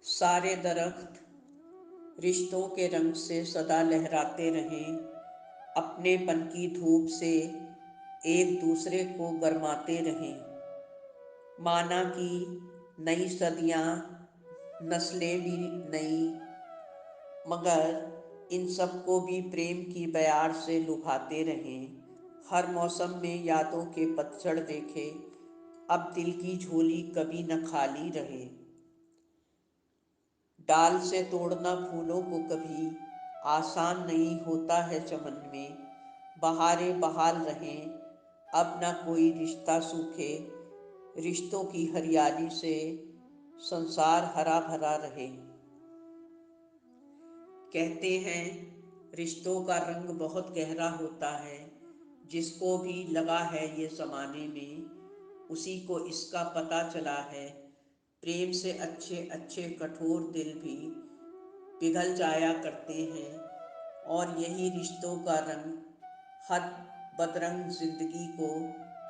सारे दरख्त रिश्तों के रंग से सदा लहराते रहें, अपनेपन की धूप से एक दूसरे को गरमाते रहें। माना कि नई सदियां, नस्लें भी नई, मगर इन सबको भी प्रेम की बयार से लुभाते रहें। हर मौसम में यादों के पतझड़ देखे, अब दिल की झोली कभी न खाली रहे। डाल से तोड़ना फूलों को कभी आसान नहीं होता है चमन में। बहारें बहाल रहें, अब न कोई रिश्ता सूखे, रिश्तों की हरियाली से संसार हरा भरा रहे। कहते हैं रिश्तों का रंग बहुत गहरा होता है, जिसको भी लगा है ये ज़माने में, उसी को इसका पता चला है। प्रेम से अच्छे अच्छे कठोर दिल भी पिघल जाया करते हैं, और यही रिश्तों का रंग हर बदरंग जिंदगी को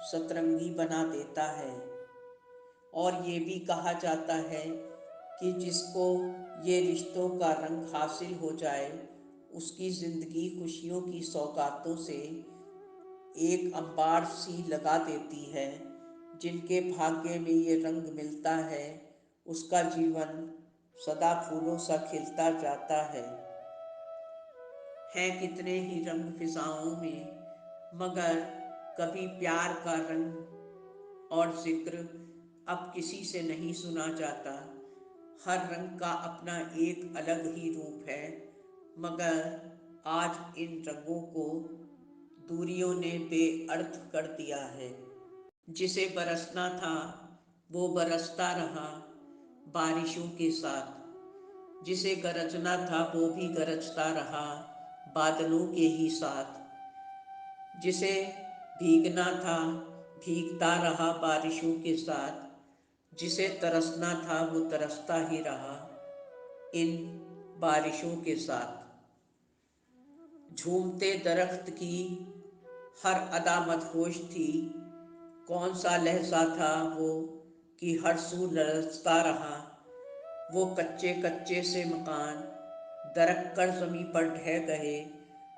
सतरंगी बना देता है। और ये भी कहा जाता है कि जिसको ये रिश्तों का रंग हासिल हो जाए, उसकी ज़िंदगी खुशियों की सौगातों से एक अंबार सी लगा देती है। जिनके भाग्य में ये रंग मिलता है, उसका जीवन सदा फूलों सा खिलता जाता है। हैं कितने ही रंग फिजाओं में, मगर कभी प्यार का रंग और जिक्र अब किसी से नहीं सुना जाता। हर रंग का अपना एक अलग ही रूप है, मगर आज इन रंगों को दूरियों ने बेअर्थ कर दिया है। जिसे बरसना था वो बरसता रहा बारिशों के साथ, जिसे गरजना था वो भी गरजता रहा बादलों के ही साथ, जिसे भीगना था भीगता रहा बारिशों के साथ, जिसे तरसना था वो तरसता ही रहा इन बारिशों के साथ। झूमते दरख्त की हर अदा मदहोश थी, कौन सा लहजा था वो कि हर सू लरजता रहा। वो कच्चे कच्चे से मकान दरक कर ज़मीं पर ढह गए,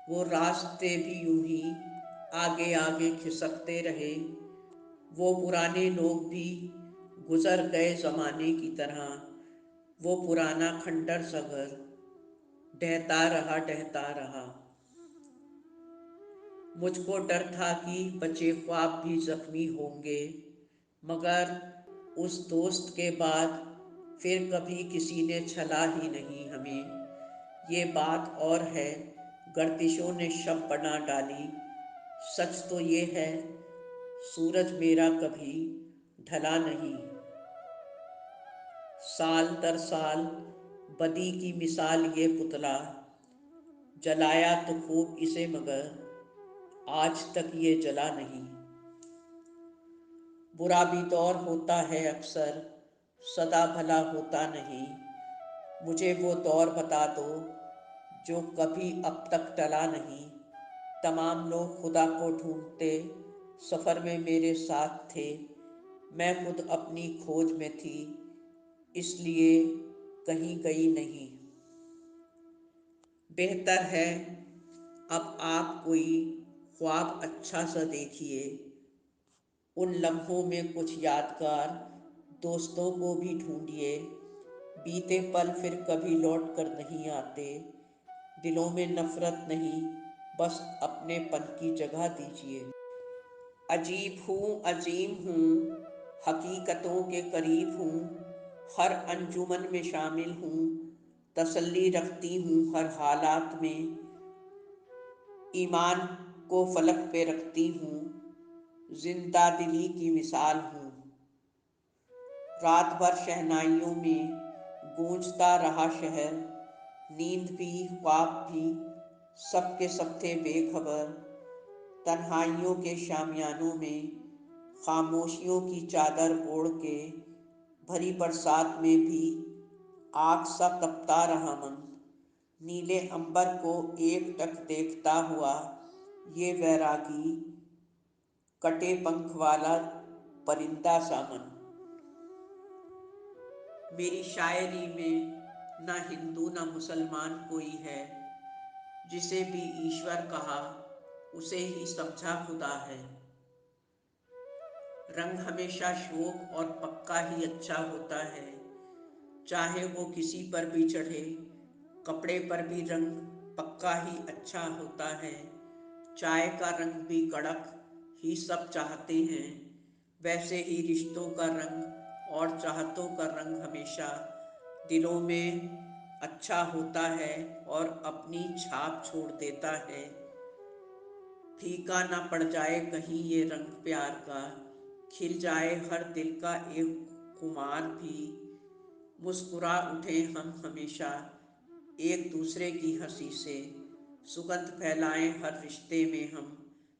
वो रास्ते भी यूं ही आगे आगे खिसकते रहे। वो पुराने लोग भी गुजर गए ज़माने की तरह, वो पुराना खंडर सा घर ढहता रहा। मुझको डर था कि बचे ख्वाब भी जख्मी होंगे, मगर उस दोस्त के बाद फिर कभी किसी ने छला ही नहीं हमें। ये बात और है गर्दिशों ने शब बना डाली, सच तो ये है सूरज मेरा कभी ढला नहीं। साल दर साल बदी की मिसाल ये पुतला, जलाया तो खूब इसे मगर आज तक ये जला नहीं। बुरा भी दौर होता है अक्सर, सदा भला होता नहीं। मुझे वो दौर बता दो जो कभी अब तक टला नहीं। तमाम लोग खुदा को ढूंढते सफ़र में मेरे साथ थे, मैं खुद अपनी खोज में थी, इसलिए कहीं गई नहीं। बेहतर है अब आप कोई ख्वाब अच्छा सा देखिए, उन लम्हों में कुछ यादगार दोस्तों को भी ढूंढिए। बीते पल फिर कभी लौट कर नहीं आते, दिलों में नफरत नहीं, बस अपनेपन की जगह दीजिए। अजीब हूँ अजीम हूँ, हकीकतों के करीब हूँ, हर अंजुमन में शामिल हूँ, तसल्ली रखती हूँ हर हालात में, ईमान को फलक पे रखती हूँ, जिंदा दिली की मिसाल हूँ। रात भर शहनाइयों में गूंजता रहा शहर, नींद भी ख्वाब भी सब के सब थे बेखबर। तन्हाइयों के शामियानों में खामोशियों की चादर ओढ़ के, भरी बरसात में भी आग सा तपता रहा मन। नीले अंबर को एकटक देखता हुआ ये वैरागी, कटे पंख वाला परिंदा सा मन। मेरी शायरी में न हिंदू न मुसलमान कोई है, जिसे भी ईश्वर कहा उसे ही समझा खुदा है। रंग हमेशा शोक और पक्का ही अच्छा होता है, चाहे वो किसी पर भी चढ़े। कपड़े पर भी रंग पक्का ही अच्छा होता है, चाय का रंग भी कड़क ही सब चाहते हैं। वैसे ही रिश्तों का रंग और चाहतों का रंग हमेशा दिलों में अच्छा होता है और अपनी छाप छोड़ देता है। फीका ना पड़ जाए कहीं ये रंग प्यार का, खिल जाए हर दिल का एक खुमार भी। मुस्कुरा उठे हम हमेशा एक दूसरे की हंसी से, सुगंध फैलाएं हर रिश्ते में हम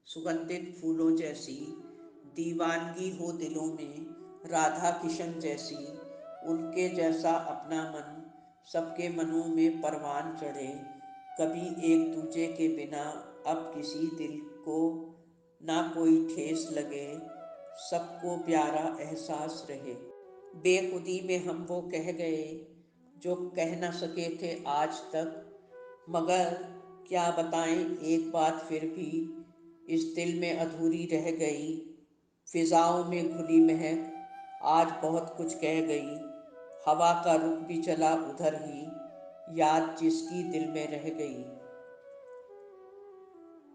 सुगंधित फूलों जैसी। दीवानगी हो दिलों में राधा किशन जैसी, उनके जैसा अपना मन सबके मनों में परवान चढ़े। कभी एक दूजे के बिना अब किसी दिल को ना कोई ठेस लगे, सबको प्यारा एहसास रहे। बेखुदी में हम वो कह गए जो कह न सके थे आज तक, मगर क्या बताएं एक बात फिर भी इस दिल में अधूरी रह गई। फिजाओं में घुली महक आज बहुत कुछ कह गई, हवा का रुख भी चला उधर ही, याद जिसकी दिल में रह गई।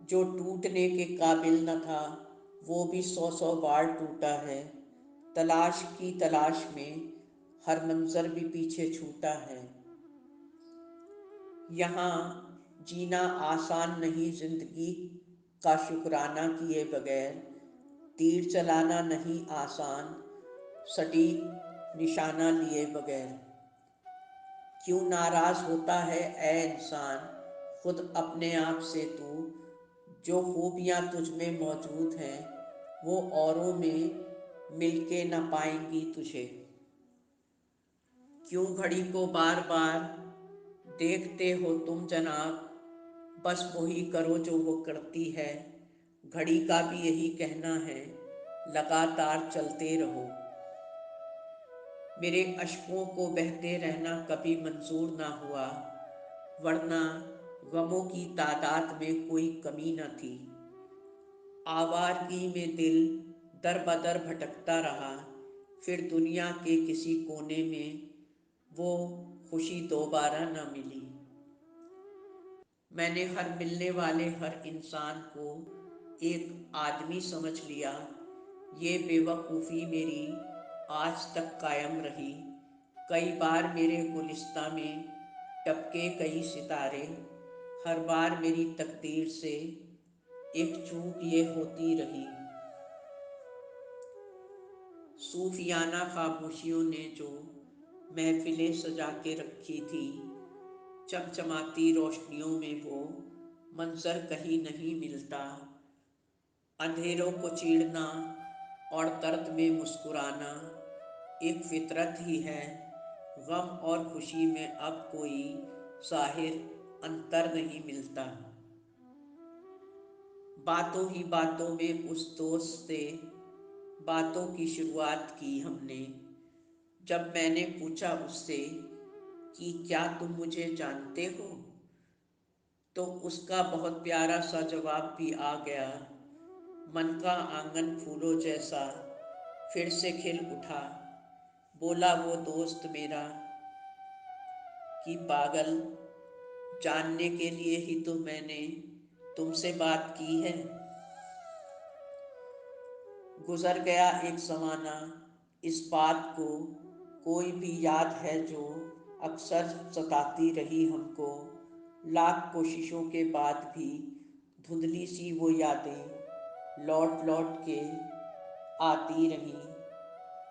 जो टूटने के काबिल न था वो भी सौ सौ बार टूटा है, तलाश की तलाश में हर मंजर भी पीछे छूटा है। यहाँ जीना आसान नहीं जिंदगी का शुक्राना किए बगैर, तीर चलाना नहीं आसान सटीक निशाना लिए बगैर। क्यों नाराज होता है ऐ इंसान खुद अपने आप से तू, जो खूबियाँ तुझ में मौजूद हैं वो औरों में मिलके न पाएंगी तुझे। क्यों घड़ी को बार बार देखते हो तुम जनाब, बस वही करो जो वो करती है। घड़ी का भी यही कहना है, लगातार चलते रहो। मेरे अश्कों को बहते रहना कभी मंजूर ना हुआ, वरना गमों की तादाद में कोई कमी न थी। आवारगी में दिल दर बदर भटकता रहा, फिर दुनिया के किसी कोने में वो खुशी दोबारा न मिली। मैंने हर मिलने वाले हर इंसान को एक आदमी समझ लिया, ये बेवकूफ़ी मेरी आज तक कायम रही। कई बार मेरे गुलिस्ता में टपके कई सितारे, हर बार मेरी तकदीर से एक चूक ये होती रही। सूफियाना खामोशियों ने जो महफिलें सजा के रखी थी, चमचमाती रोशनियों में वो मंजर कहीं नहीं मिलता। अंधेरों को चीरना और दर्द में मुस्कुराना एक फितरत ही है। गम और खुशी में अब कोई ज़ाहिर अंतर नहीं मिलता। बातों ही बातों में उस दोस्त से बातों की शुरुआत की हमने। जब मैंने पूछा उससे कि क्या तुम मुझे जानते हो, तो उसका बहुत प्यारा सा जवाब भी आ गया। मन का आंगन फूलों जैसा फिर से खिल उठा। बोला वो दोस्त मेरा कि पागल, जानने के लिए ही तो मैंने तुमसे बात की है। गुजर गया एक ज़माना इस बात को कोई भी याद है जो अक्सर सताती रही हमको। लाख कोशिशों के बाद भी धुंधली सी वो यादें लौट लौट के आती रहीं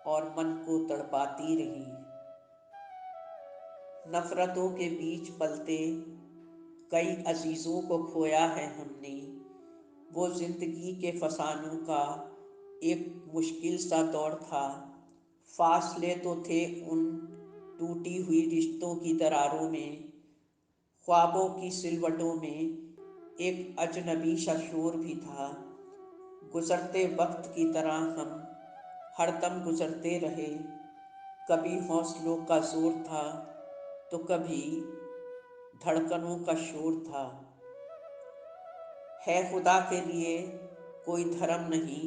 और मन को तड़पाती रहीं। नफ़रतों के बीच पलते कई अजीज़ों को खोया है हमने। वो ज़िंदगी के फसानों का एक मुश्किल सा दौर था। फासले तो थे उन टूटी हुई रिश्तों की दरारों में, ख्वाबों की सिलवटों में एक अजनबी सा शोर भी था। गुज़रते वक्त की तरह हम हरदम गुज़रते रहे, कभी हौसलों का जोर था तो कभी धड़कनों का शोर था। है खुदा के लिए कोई धर्म नहीं,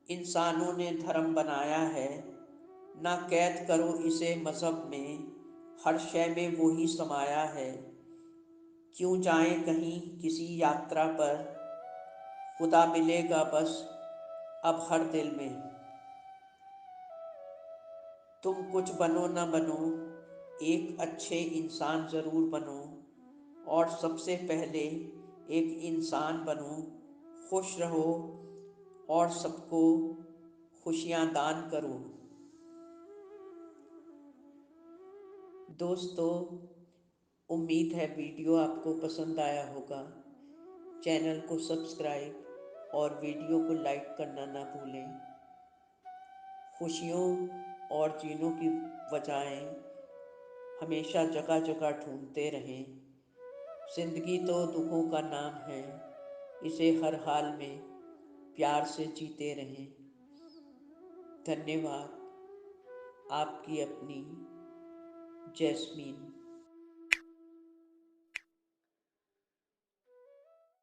इंसानों ने धर्म बनाया है। ना कैद करो इसे मजहब में, हर शय में वो ही समाया है। क्यों जाएं कहीं किसी यात्रा पर, खुदा मिलेगा बस अब हर दिल में। तुम कुछ बनो न बनो, एक अच्छे इंसान ज़रूर बनो, और सबसे पहले एक इंसान बनो। खुश रहो और सबको खुशियाँ दान करो। दोस्तों, उम्मीद है वीडियो आपको पसंद आया होगा। चैनल को सब्सक्राइब और वीडियो को लाइक करना ना भूलें। खुशियों और जीनों की वजहें हमेशा जगह जगह ढूंढते रहें। ज़िंदगी तो दुखों का नाम है, इसे हर हाल में प्यार से जीते रहें। धन्यवाद। आपकी अपनी जैस्मीन।